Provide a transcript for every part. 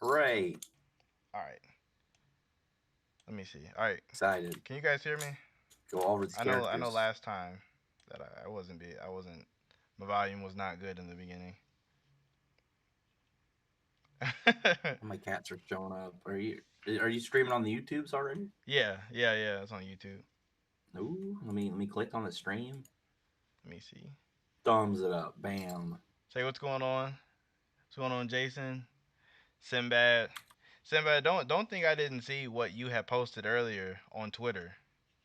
Right. All right. Let me see. All right. Excited. Can you guys hear me? Go over these I know characters. last time that I wasn't my volume was not good in the beginning. My cats are showing up. Are you streaming on the YouTubes already? Yeah, it's on YouTube. Ooh, let me click on the stream. Let me see. Thumbs it up. Bam. Say what's going on? What's going on, Jason? Sinbad. Sinbad, don't think I didn't see what you had posted earlier on Twitter,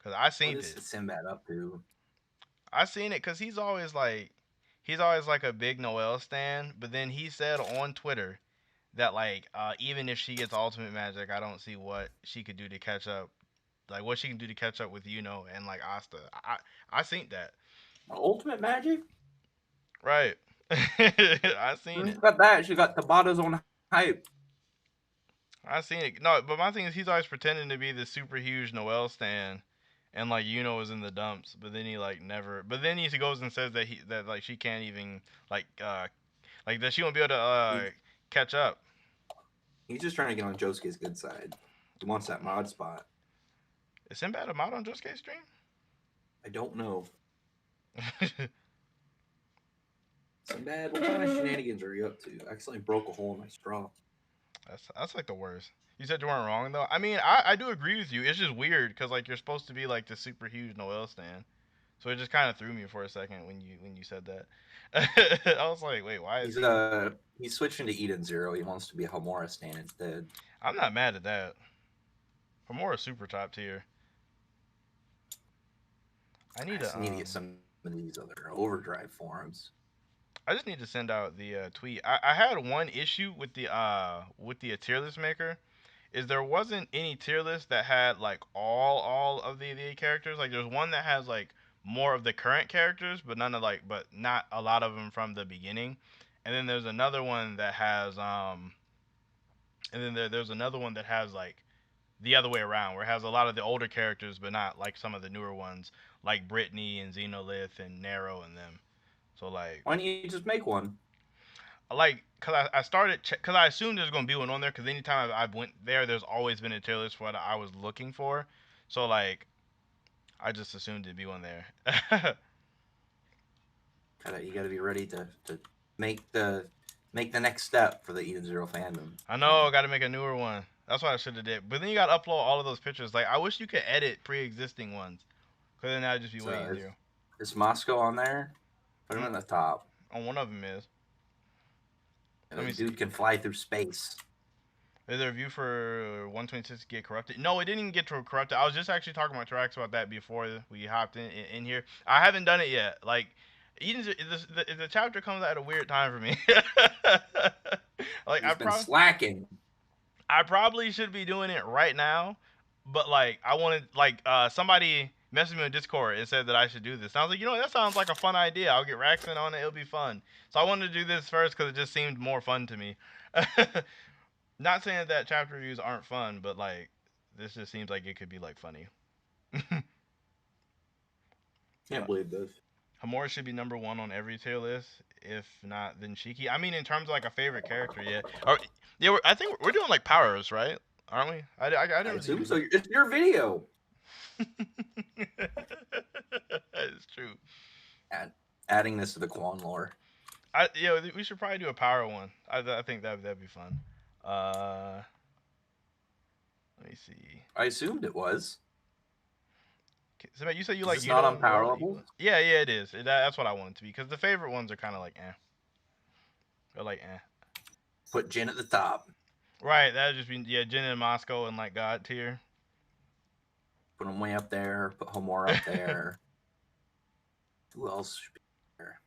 cause I What seen is it. Sinbad up to? I seen it, cause he's always like a big Noelle stan. But then he said on Twitter that like even if she gets ultimate magic, I don't see what she could do to catch up. Like what she can do to catch up with and like Asta. I seen that. Ultimate Magic? Right. I seen it. Got that. She got Tabata's on hype. I seen it. No, but my thing is he's always pretending to be this super huge Noel stan, and like is in the dumps, but then he like never. But then he goes and says that like she can't even like like that she won't be able to He, catch up. he's just trying to get on Josuke's good side. He wants that mod spot. Is Sinbad a mod on Josuke stream? I don't know. Sinbad, what kind of shenanigans are you up to? I accidentally broke a hole in my straw. That's like the worst. You said you weren't wrong though. I mean, I do agree with you. It's just weird because like you're supposed to be like the super huge Noel stan, so it just kind of threw me for a second when you said that. I was like, wait, why is He's he? he's switching to Eden Zero. He wants to be a Homura stan instead. I'm not mad at that. For more super top tier. I I need just to need to get some of these other overdrive forums. I just need to send out the tweet. I had one issue with the tier list maker is there wasn't any tier list that had like all of the characters. Like there's one that has like more of the current characters, but none of like but not a lot of them from the beginning. And then there's another one that has there's another one that has like the other way around, where it has a lot of the older characters, but not like some of the newer ones, like Brittany and Xenolith and Nero and them. So like, Why don't you just make one? cause I started cause I assumed there's gonna be one on there, cause anytime I've went there, there's always been a tier list for what I was looking for. So like, I just assumed it'd be one there. You gotta be ready to make the make the next step for the Eden Zero fandom. I know, I gotta make a newer one. That's what I should have did. But then you gotta upload all of those pictures. Like, I wish you could edit pre-existing ones, cause then that'd just be way So easier. is Moscow on there? Put him Mm, in the top. on one of them is. And Let the me dude see. can fly through space. Is there a review for 126 get corrupted? No, it didn't even get to corrupted. I was just actually talking about Trax about that before we hopped in here. I haven't done it yet. Like, Eden's the chapter comes at a weird time for me. like He's been slacking. I probably should be doing it right now, but like I wanted somebody messaged me on Discord and said that I should do this. And I was like, that sounds like a fun idea. I'll get Raxon on it. It'll be fun. So I wanted to do this first because it just seemed more fun to me. Not saying that chapter reviews aren't fun, but like this just seems like it could be like funny. Can't believe this. Hamura should be number one on every tier list. If not, then Shiki. I mean, in terms of like a favorite character, yeah. Or, yeah, I think we're doing like powers, right? Aren't we? I I didn't really assume do so. that. It's your video. It's true. Adding this to the Quan lore. We should probably do a power one. I think that'd be fun. Uh, let me see. I assumed it was. So you said you Is like this not on and power Noelle level? equal? Yeah, it is. That's what I want it to be because the favorite ones are kind of like eh. They're like eh. Put Jin at the top. Right, that'd just be Jin and Moscow and like God tier. Put him way up there. Put Homura up there. Who else should be there?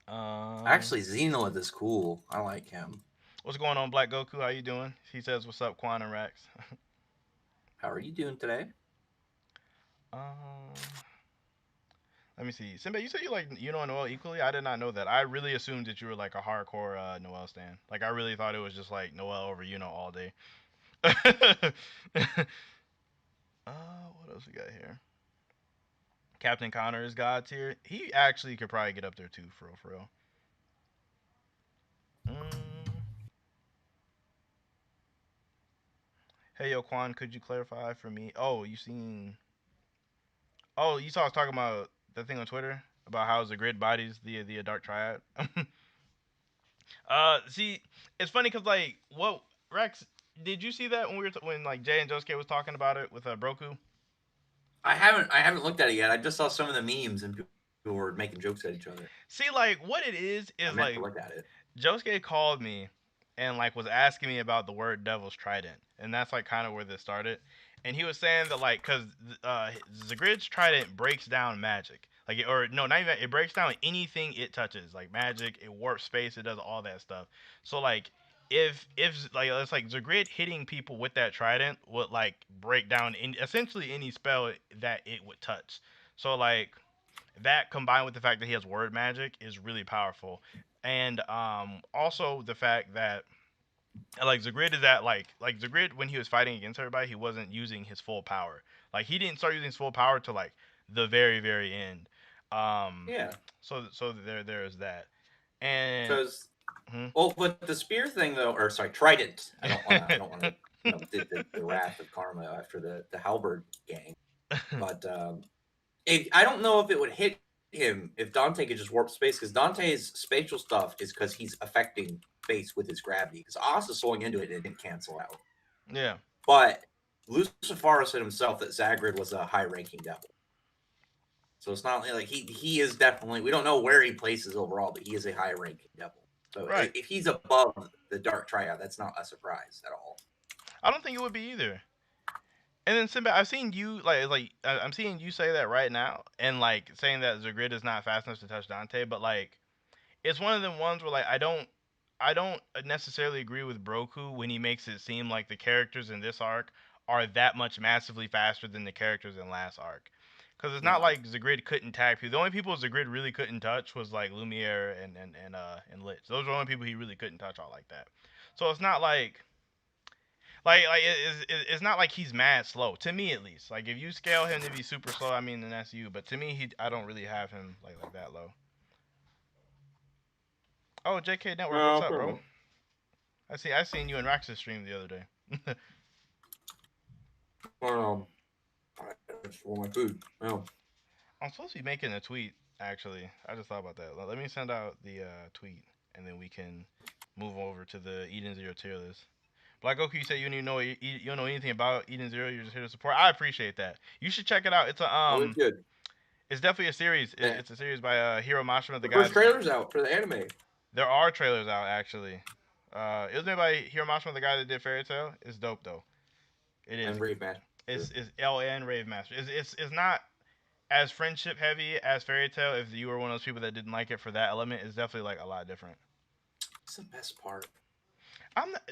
um, Actually, Xenolith is cool. I like him. what's going on, Black Goku? How you doing? He says, "What's up, Quan and Rex?" How are you doing today? um, let me see. Simba, you said you like and Noel equally. I did not know that. I really assumed that you were like a hardcore Noel stan. Like I really thought it was just like Noel over all day. What else we got here? Captain Connor is God tier. He actually could probably get up there too, for real, for real. Mm, Hey, yo, Quan, could you clarify for me? Oh, you seen? Oh, you saw us talking about the thing on Twitter about how the grid bodies the dark triad. See, it's funny because like, what Rex? Did you see that when when like Jay and Josuke was talking about it with Broku? I haven't looked at it yet. I just saw some of the memes and people were making jokes at each other. See, like, what it I is meant to like look at it. Josuke called me and like was asking me about the word Devil's Trident, and that's like kind of where this started. And he was saying that like, cause Zagrid's Trident breaks down magic, like, or no, not even it breaks down anything it touches, like magic. It warps space. It does all that stuff. So like, if like it's like Zagrid hitting people with that trident would like break down essentially any spell that it would touch. So like that combined with the fact that he has word magic is really powerful, and also the fact that like Zagrid is at like Zagrid when he was fighting against everybody, he wasn't using his full power. Like he didn't start using his full power to like the very end. Um, Yeah, so there is that, and because hmm. well, but the spear thing though, or sorry, trident. I don't want to the wrath of karma after the halberd gang. But I don't know if it would hit him if Dante could just warp space because Dante's spatial stuff is because he's affecting space with his gravity. Because Oz is slowing into it and it didn't cancel out. Yeah, But Lucifer said himself that Zagrid was a high-ranking devil. So it's not like he is definitely we don't know where he places overall, but he is a high-ranking devil. So right. if he's above the Dark Triad, that's not a surprise at all. I don't think it would be either. And then Simba, I've seen you I'm seeing you say that right now, and like saying that Zagrid is not fast enough to touch Dante, but like it's one of them ones where like I don't necessarily agree with Broku when he makes it seem like the characters in this arc are that much massively faster than the characters in last arc. Because it's not No, like Zagrid couldn't tag people. The only people Zagrid really couldn't touch was like Lumiere and Lich. Those were the only people he really couldn't touch all like that. So it's not it's not like he's mad slow to me at least. Like if you scale him to be super slow, I mean then that's you. But to me, I don't really have him like that low. Oh, JK Network, what's no up, bro? problem. I seen you in Rax's stream the other day. Um, I just want my food. No, I'm supposed to be making a tweet actually. I just thought about that. Let me send out the tweet and then we can move over to the Eden Zero tier list. Black Goku, you said you don't know anything about Eden Zero. You're just here to support. I appreciate that. You should check it out. always good. It's definitely a series. Eh, It's a series by Hiro Mashima, the the guy first that trailer's out for the anime. there are trailers out actually. It was made by Hiro Mashima, the guy that did Fairy Tail. It's dope though. It is. And Rave Master. It's LN Rave Master. It's not as friendship heavy as Fairy Tail. If you were one of those people that didn't like it for that element, it's definitely like a lot different. It's the best part. I'm not,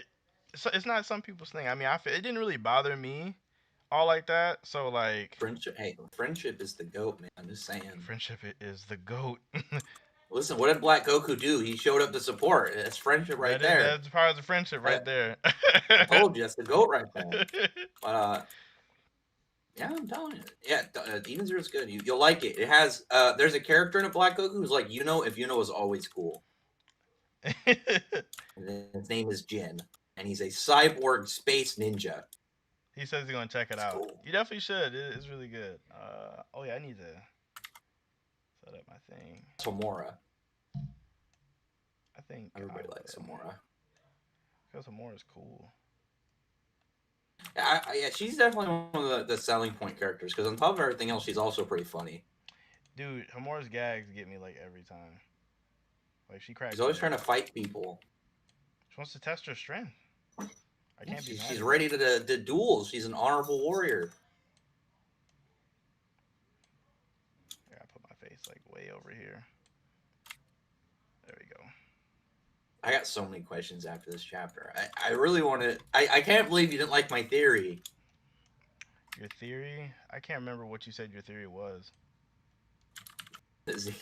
so it's not some people's thing. I mean, it didn't really bother me all like that. So like, Friendship. Hey, friendship is the goat, man. I'm just saying. friendship is the goat. Listen, what did Black Goku do? He showed up to support. That's friendship right there. That's part of the friendship I, right there. I told you, that's the goat right there. But yeah, I'm telling you. Yeah, Demon Zero is good. You'll like it. It has there's a character in a Black Goku who's like if was always cool. And his name is Jin, and he's a cyborg space ninja. He says he's gonna check it It's out. cool. You definitely should. It's really good. Oh yeah, I need to set up my thing. Samora. I think I Everybody likes would. Samora. Because more is cool. Yeah, she's definitely one of the selling point characters because on top of everything else, she's also pretty funny. Dude, Hamora's gags get me like every time. Like she cracks She's me always up. trying to fight people. She wants to test her strength. I Yeah, can't be mad she's at ready that. to duels. She's an honorable warrior. I gotta put my face like way over here. There we go. I got so many questions after this chapter. I really want to. I can't believe you didn't like my theory. Your theory? I can't remember what you said your theory was.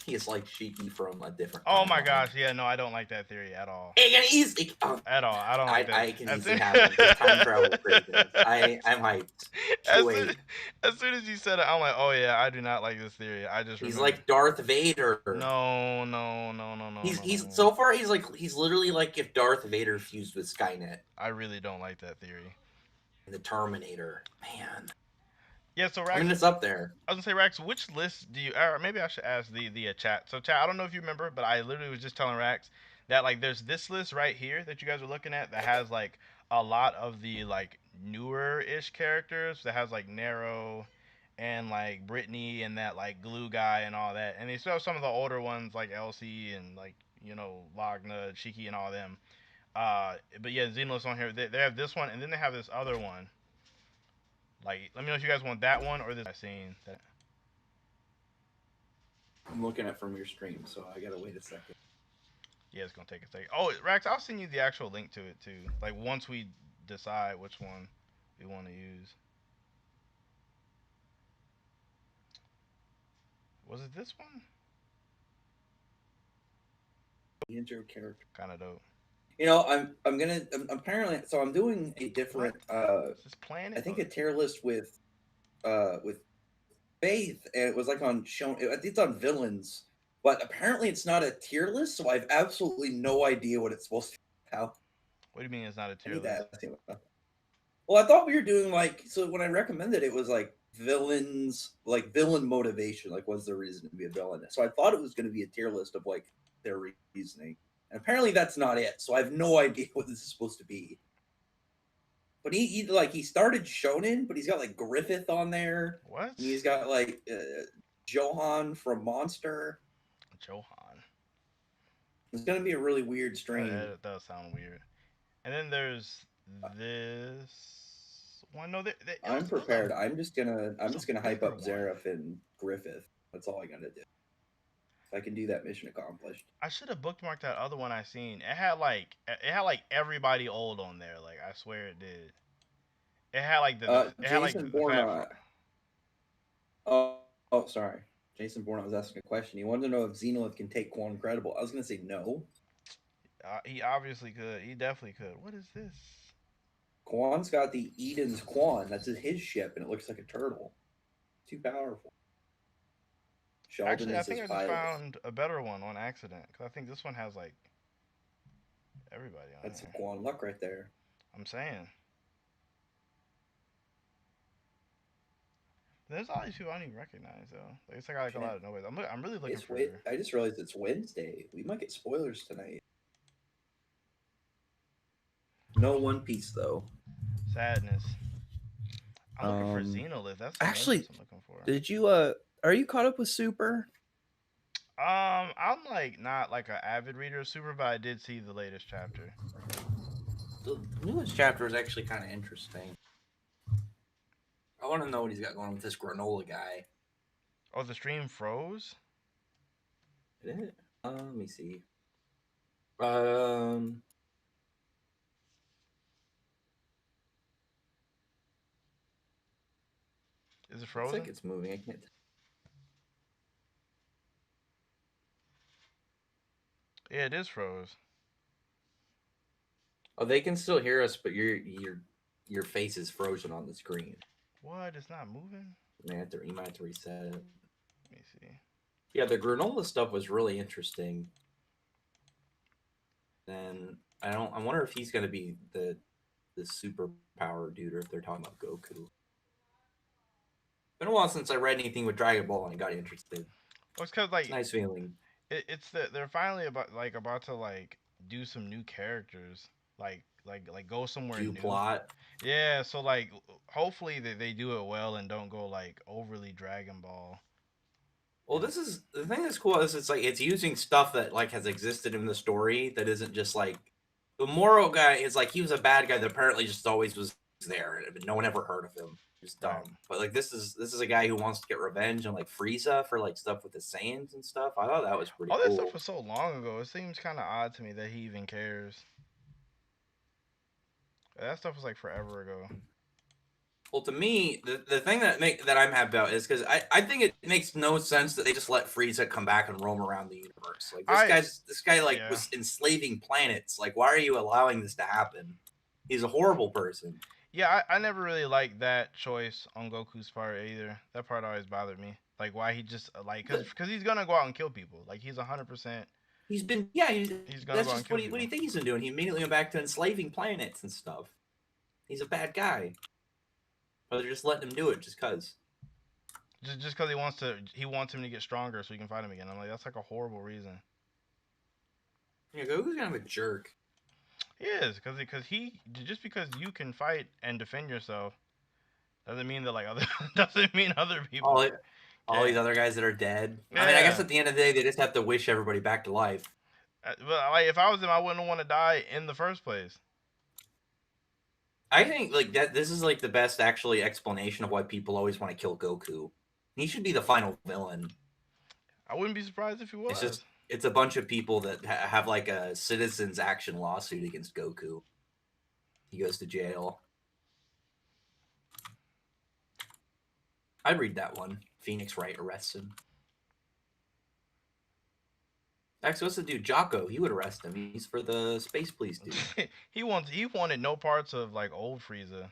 He is like Shiki from a different Oh my timeline. gosh, yeah, no, I don't like that theory at all. It can easily. At all. I don't like that. I can easily happen. Just time travel craziness. I'm hyped. Just as, soon, wait. as soon as you said it, I'm like, oh yeah, I do not like this theory. I just He's remember. like Darth Vader. No, no, no, no, no, no, He's no. so far he's literally like if Darth Vader fused with Skynet. I really don't like that theory. the Terminator. Man, Yeah, so I Rax, mean, it's up there. I was gonna say, Rax, which list do you? Or maybe I should ask the chat. So chat, I don't know if you remember, but I literally was just telling Rax that like there's this list right here that you guys are looking at that has like a lot of the like newer ish characters that has like Nero and like Brittany and that like glue guy and all that, and they still have some of the older ones like Elsie and like Lagna, Shiki and all them. But yeah, Xenos on here. They have this one, and then they have this other one. Like, let me know if you guys want that one or this I seen that. I'm looking at from your stream, so I gotta wait a second. Yeah, it's gonna take a second. Oh, Rax, I'll send you the actual link to it too. Like once we decide which one we want to use. Was it this one? Intro character. Kind of dope. I'm apparently so I'm doing a different Is this planet? I think a tier list with Faith, and it was like on shown. I think it's on villains, but apparently it's not a tier list, so I've absolutely no idea what it's supposed to be about. What do you mean it's not a I tier need to list? ask him. Well, I thought we were doing like so when I recommended it was like villains, like villain motivation, like what's the reason to be a villain. So I thought it was going to be a tier list of like their reasoning, and apparently that's not it. So I have no idea what this is supposed to be. But he started Shonen, but he's got like Griffith on there, What? and he's got like Johan from Monster. Johan. It's gonna be a really weird stream. That does sound weird. And then there's this one. No, I'm prepared. I'm just gonna hype bigger up one. Zareth and Griffith. That's all I gotta do. If I can do that, mission accomplished. I should have bookmarked that other one I seen. It had like everybody old on there. Like I swear it did. It had like it had like Jason the fat. Bourne. Sorry. Jason Bourne was asking a question. He wanted to know if Xenolith can take Quan Incredible. I was gonna say no. He obviously could. He definitely could. What is this? Quan's got the Eden's Quan. That's his ship, and it looks like a turtle. Too powerful. Sheldon Actually, I is think I his just pilot. found a better one on accident because I think this one has like everybody on That's there. Quan luck right there. I'm saying. There's all these people I don't even recognize though. Like it's like a lot of noise. I'm really looking for. I just realized it's Wednesday. We might get spoilers tonight. No One Piece though. Sadness. I'm looking for Xenolith. That's the actually I'm looking for. Did you are you caught up with Super? I'm like not like an avid reader of Super, but I did see the latest chapter. The newest chapter is actually kind of interesting. I want to know what he's got going on with this granola guy. Oh, the stream froze? Did it? Let me see. Is it frozen? Looks like it's moving. I can't. Yeah, it is froze. Oh, they can still hear us, but your face is frozen on the screen. What? It's not moving? You might have to reset it. Let me see. Yeah, the granola stuff was really interesting. And I wonder if he's gonna be the superpower dude, or if they're talking about Goku. Been a while since I read anything with Dragon Ball and I got interested. Well, it's because like Nice feeling. It's that they're finally about to like do some new characters, like go somewhere New new. plot. Yeah, so like hopefully they do it well and don't go like overly Dragon Ball. Well, this is the thing that's cool is it's like it's using stuff that like has existed in the story that isn't just like the Moro guy is like he was a bad guy that apparently just always was there, but no one ever heard of him. He's dumb. Right. But like this is a guy who wants to get revenge on like Frieza for like stuff with the Saiyans and stuff. I thought that was pretty All cool. that stuff was so long ago. It seems kind of odd to me that he even cares. That stuff was like forever ago. Well, to me, the thing that I'm happy about is because I think it makes no sense that they just let Frieza come back and roam around the universe. Like this guy like was enslaving planets. Like, why are you allowing this to happen? He's a horrible person. Yeah, I never really liked that choice on Goku's part either. That part always bothered me. Like why he just like because he's gonna go out and kill people. Like he's 100%. He's gonna that's go just what do you think he's been doing? He immediately went back to enslaving planets and stuff. He's a bad guy. Or they're just letting him do it just cause. Just because he wants him to get stronger so he can fight him again. I'm like, that's like a horrible reason. Yeah, Goku's kind of a jerk. He is because he just because you can fight and defend yourself doesn't mean that like other doesn't mean other All people it, all these can't. other guys that are dead. I mean, I guess Yeah. at the end of the day, they just have to wish everybody back to life. But like if I was him, I wouldn't want to die in the first place. I think like that. This is like the best actually explanation of why people always want to kill Goku. He should be the final villain. I wouldn't be surprised if he It's was. just it's a bunch of people that have like a citizens action lawsuit against Goku. He goes to jail. I'd read that one. Phoenix Wright arrests him. Actually, what's the dude? Jocko. He would arrest him. He's for the Space Police dude. He wanted no parts of like old Frieza.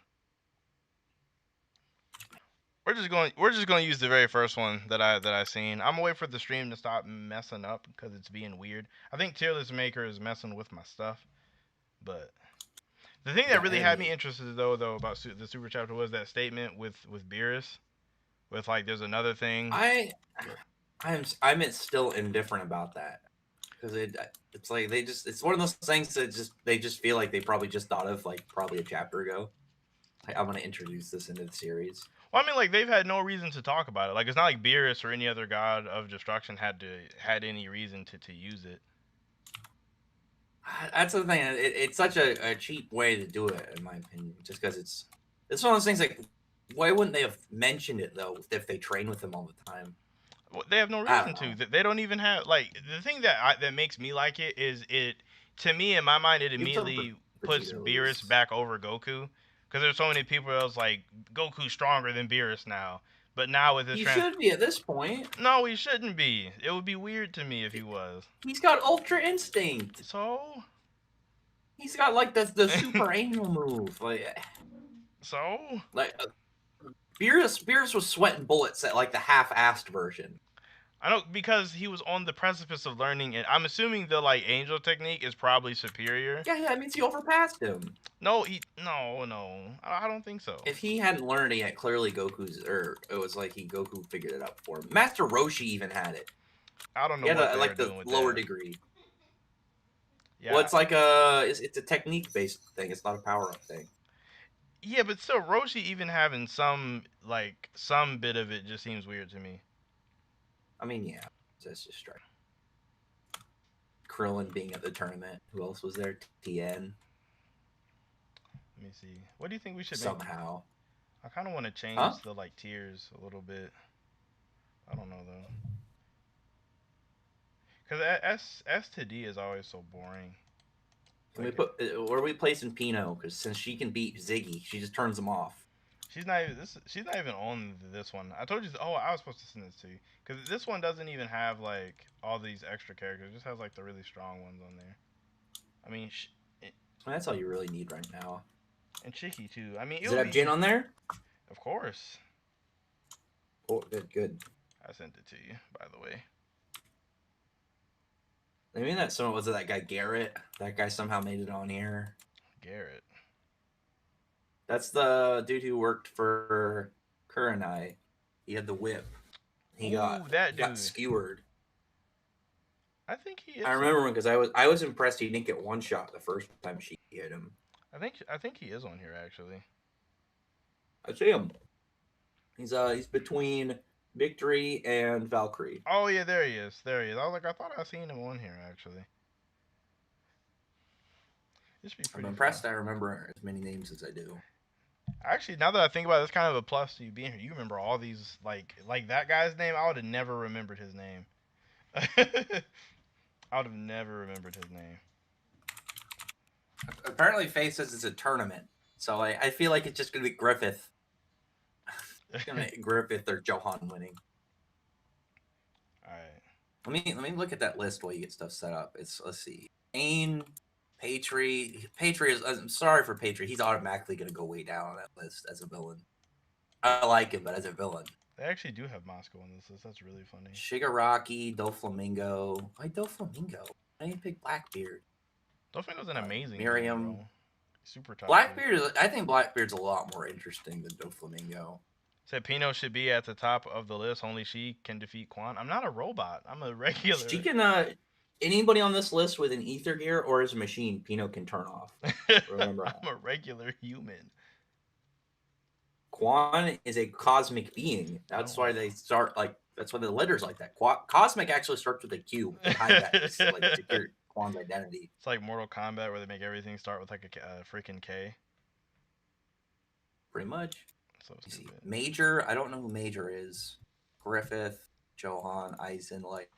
We're just going to use the very first one that I seen. I'm gonna wait for the stream to stop messing up because it's being weird. I think Tier List Maker is messing with my stuff, but the thing that The really had me enemy. interested though about the super chapter was that statement with Beerus, with like there's another thing. I I'm still indifferent about that because it's like it's one of those things that they just feel like they probably just thought of like probably a chapter ago. Like, I'm gonna introduce this into the series. Well, I mean, like they've had no reason to talk about it. Like it's not like Beerus or any other god of destruction had any reason to use it. That's the thing. It's such a cheap way to do it, in my opinion. Just because it's one of those things like, why wouldn't they have mentioned it though if they train with him all the time? Well, they have no I reason don't know. to. They don't even have like the thing that makes me like it is it to me in my mind it Give some immediately puts Vegeta at Beerus least. back over Goku because there's so many people else like Goku's stronger than Beerus now. But now with his He trans, should be at this point. no, he shouldn't be. It would be weird to me if he was. He's got Ultra Instinct. So, He's got like the Super Angel move. so Like Beerus was sweating bullets at like the half-assed version. I know because he was on the precipice of learning it. I'm assuming the like angel technique is probably superior. Yeah, that means he overpassed him. No, I don't think so. If he hadn't learned it yet, clearly it was like Goku figured it out for him. Master Roshi even had it. I don't know He had what they were like the doing with lower that. degree. Well, Yeah, it's like it's a technique based thing. It's not a power up thing. yeah, but still, Roshi even having some bit of it just seems weird to me. I mean, yeah, that's just straight. Krillin being at the tournament. Who else was there? Tien Let me see. What do you think we should make? somehow. I kind of want to Huh? change the like tiers a little bit. I don't know though, because S to D is always so boring. Can we Like put where are we placing Pino? Because since she can beat Ziggy, she just turns him off. she's not even on this one. I told you. Oh, I was supposed to send this to you because this one doesn't even have like all these extra characters. It just has like the really strong ones on there. I mean, That's all you really need right now. and Chicky too. I mean, Does it have Jin on there? of course. Oh, good. I sent it to you, by the way. I mean, was it that guy Garrett? That guy somehow made it on here. Garrett. That's the dude who worked for Kurenai. He had the whip. He Ooh, got that he got dude. skewered. I think he is. I remember him because I was impressed he didn't get one shot the first time she hit him. I think he is on here actually. I see him. He's between Victory and Valkyrie. Oh yeah, there he is. There he is. I was like, I thought I seen him on here actually. This should be I'm pretty fun. impressed I remember as many names as I do. Actually, now that I think about it, it's kind of a plus to you being here. You remember all these like that guy's name. I would have never remembered his name. I would have never remembered his name. Apparently, Faith says it's a tournament, so I feel like it's just gonna be Griffith. It's gonna be Griffith or Johan winning. All right. Let me look at that list while you get stuff set up. Let's see. Ain, Patri is. I'm sorry for Patri. He's automatically gonna go way down on that list as a villain. I like him, but as a villain, They actually do have Moscow on this list. That's really funny. Shigaraki, Doflamingo. Why Doflamingo? I didn't pick Blackbeard. Doflamingo's an amazing villain, Miriam. bro. Super top tier. Blackbeard, I think Blackbeard's a lot more interesting than Doflamingo. Said Pino should be at the top of the list. Only she can defeat Quan. I'm not a robot. I'm a She regular. can. Anybody on this list with an ether gear or as a machine, Pino can turn off. Remember I'm that. a regular human. Quan is a cosmic being. That's Oh. why they start like. That's why the letters like that. Cosmic actually starts with a Q. They hide that just to like secure Quan's identity. It's like Mortal Kombat where they make everything start with like a freaking K. Pretty much. So You see, stupid. Major. I don't know who Major is. Griffith, Johan, Eisen, like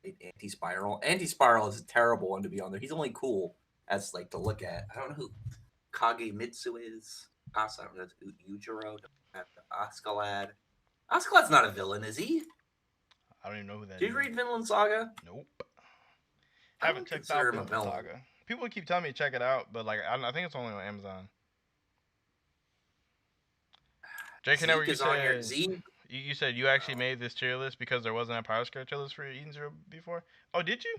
Anti-Spiral. Anti-Spiral is a terrible one to be on there. He's only cool as like to look at. I don't know who Kagemitsu is. Asa, that's Yujiro. Askeladd. Askeladd's not a villain, is he? I don't even know who that Did is. you read Vinland Saga? Nope. I Haven't would checked consider out him a Vinland villain. Saga. People keep telling me to check it out, but like I think it's only on Amazon. Jake, whenever Zeke you is on here. said Zeke. you said you actually made this tier list because there wasn't a Power Square tier list for Eden Zero before. Oh, did you?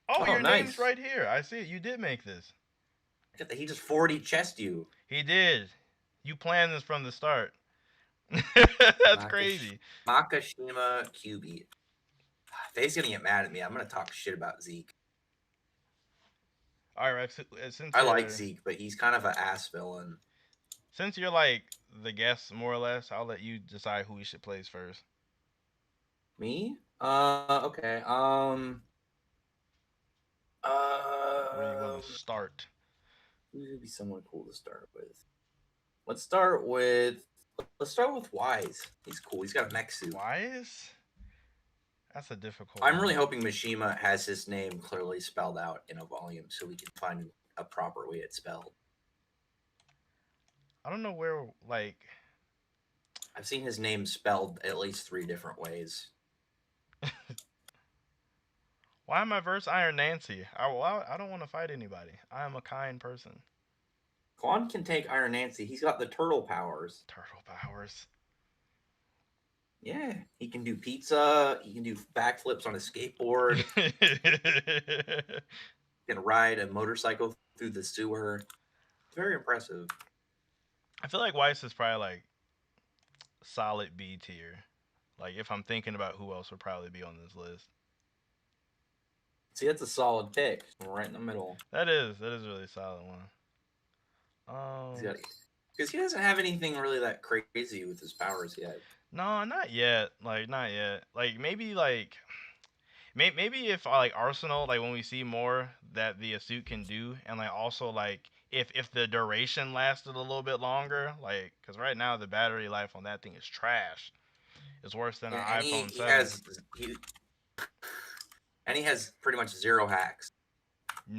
Oh, Oh, your name's nice. right here. I see it. You did make this. He just 40 chest you. He did. You planned this from the start. That's crazy. Makashima QB. Faye's gonna get mad at me. I'm gonna talk shit about Zeke. All right, Rex. I like Zeke, but he's kind of an ass villain. Since you're like the guest more or less, I'll let you decide who we should place first. Me? Okay. Where you want Um, to start? who would be someone cool to start with? Let's start with let's start with Wise. He's cool. He's got a mech suit. Wise? That's a difficult I'm one. really hoping Mishima has his name clearly spelled out in a volume so we can find a proper way it's spelled. I don't know where like I've seen his name spelled at least 3 different ways. why am I verse Iron Nancy? I don't want to fight anybody. I am a kind person. Quan can take Iron Nancy. He's got the turtle powers. Turtle powers. Yeah, he can do pizza. He can do backflips on a skateboard. He can ride a motorcycle through the sewer. It's very impressive. I feel like Weiss is probably like solid B tier. Like if I'm thinking about who else would probably be on this list. See, that's a solid pick. Right in the middle. That is a really solid one. Because he doesn't have anything really that crazy with his powers yet. No, not yet. Like not yet. Like maybe if like Arsenal, like when we see more that the suit can do, and like also like if the duration lasted a little bit longer, like because right now the battery life on that thing is trash. It's worse than an And iPhone he 7. has he has pretty much 0 hacks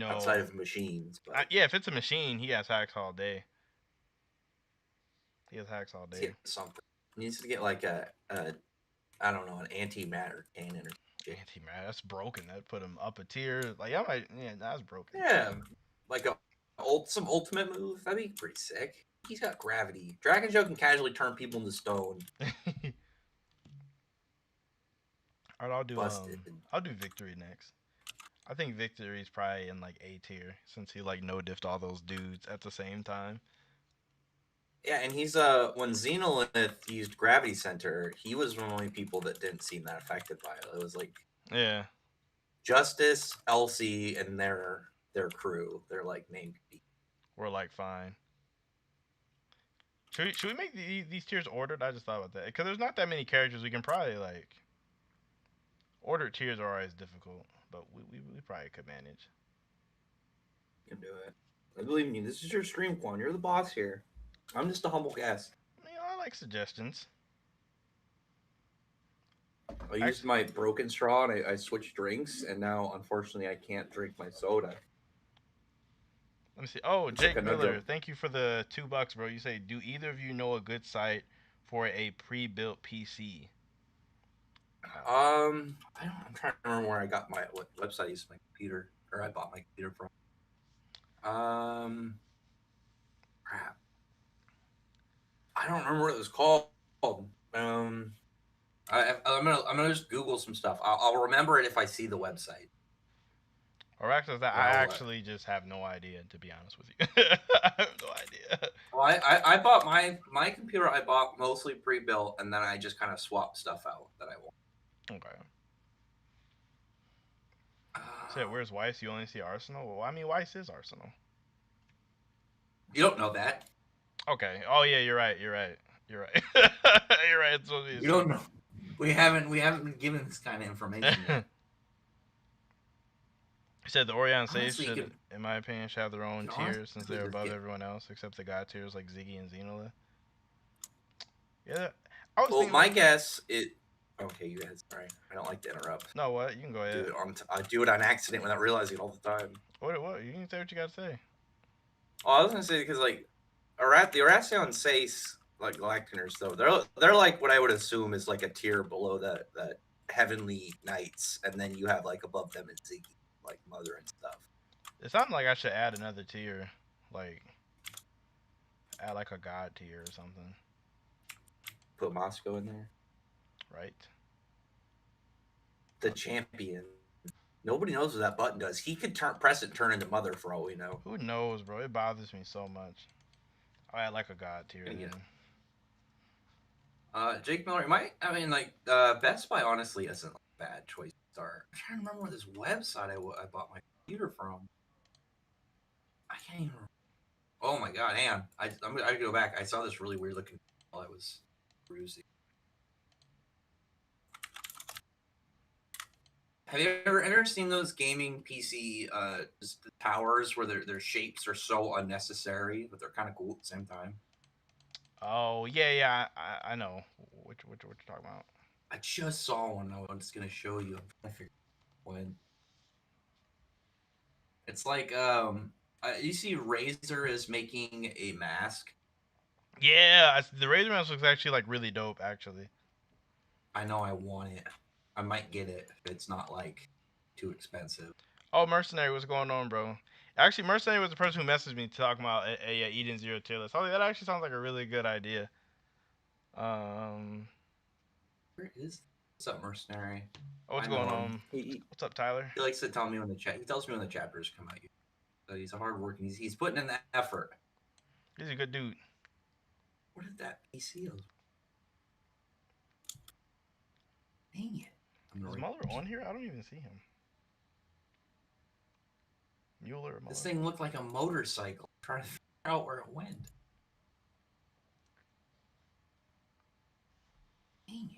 outside No, of machines. But yeah, if it's a machine, he has hacks all day. He has hacks all day. something. He needs to get like a I don't know, an antimatter cannon or shit. Anti-matter, that's broken. That put him up a tier. Like yeah, that's broken. Yeah, like some ultimate move. That'd be pretty sick. He's got gravity. Dragon Joe can casually turn people into stone. Alright, Busted. I'll do Victory next. I think Victory's probably in like A tier since he like no diffed all those dudes at the same time. Yeah, and he's when Xenolith used Gravity Center, he was one of the only people that didn't seem that affected by it. It was like Yeah. Justice, Elsie, and their crew. They're like main people. We're like fine. Should we make these tiers ordered? I just thought about that because there's not that many characters we can probably like. Ordered tiers are always difficult, but we probably could manage. You can do it. I believe in you. This is your stream, Quan. You're the boss here. I'm just a humble guest. I like suggestions. I used my broken straw and I switched drinks, and now unfortunately I can't drink my soda. Let me see. Oh, It's Jake like Miller, thank you for the $2, bro. You say, do either of you know a good site for a pre-built PC? I'm trying to remember where I got what website I used my computer, or I bought my computer from. Crap. I don't remember what it was called. I'm gonna just Google some stuff. I'll remember it if I see the website. Or actually, I Well, actually just have no idea, to be honest with you. I have no idea. well, I bought my computer. I bought mostly pre-built, and then I just kind of swapped stuff out that I want. Okay. Said, Uh, where's Weiss? You only see Arsenal? Well, I mean, Weiss is Arsenal. you don't know that. Okay. Oh, yeah, you're right. You're right. You're right. You're right. It's supposed to be a You don't secret. know. We haven't been given this kind of information yet. He said the Orion saves Honestly, should, in my opinion, should have their you own can tiers since honestly they're just above get. everyone else except the god tiers like Ziggy and Xenola. Yeah, I was Well, thinking my about. guess it. Okay, you guys. Sorry, I don't like to interrupt. No, what? You can go Do ahead. it on. I do it on accident without realizing it all the time. What? You can say what you got to say. Oh, I was gonna say because like, the Arasion Sace like Galactiners though they're like what I would assume is like a tier below that Heavenly Knights, and then you have like above them is Ziggy, like Mother and stuff. It sounded like I should add another tier, like add like a god tier or something, Put Moscow in there. right? The champion. Nobody knows what that button does. He could press it, and turn into Mother for all we know. Who knows, bro? It bothers me so much. I add like a god tier Yeah. then. Jake Miller, I mean, like, Best Buy honestly isn't a bad choice to start. I'm trying to remember where this website I bought my computer from. I can't even remember. Oh my god, hang on. I gotta go back. I saw this really weird looking while I was perusing. Have you ever seen those gaming PC just the towers where their shapes are so unnecessary, but they're kind of cool at the same time? Oh yeah, I know what you're talking about. I just saw one. I'm just gonna show you. I'm trying to figure out when. It's like you see Razer is making a mask. Yeah, the Razor Mouse looks actually like really dope, actually. I know I want it. I might get it if it's not like too expensive. Oh, Mercenary, what's going on, bro? Actually, Mercenary was the person who messaged me talking about a Eden Zero tier list. I was like, that actually sounds like a really good idea. Um, Where is what's up, Mercenary? oh, what's I going know him. on? What's up, Tyler? He likes to tell me when the chat. He tells me when the chapters come out. So he's a hard working. He's putting in the effort. He's a good dude. What did that PC? Dang it! Is Muller on here? I don't even see him. Mueller or Muller? This thing looked like a motorcycle. I'm trying to figure out where it went. Dang it!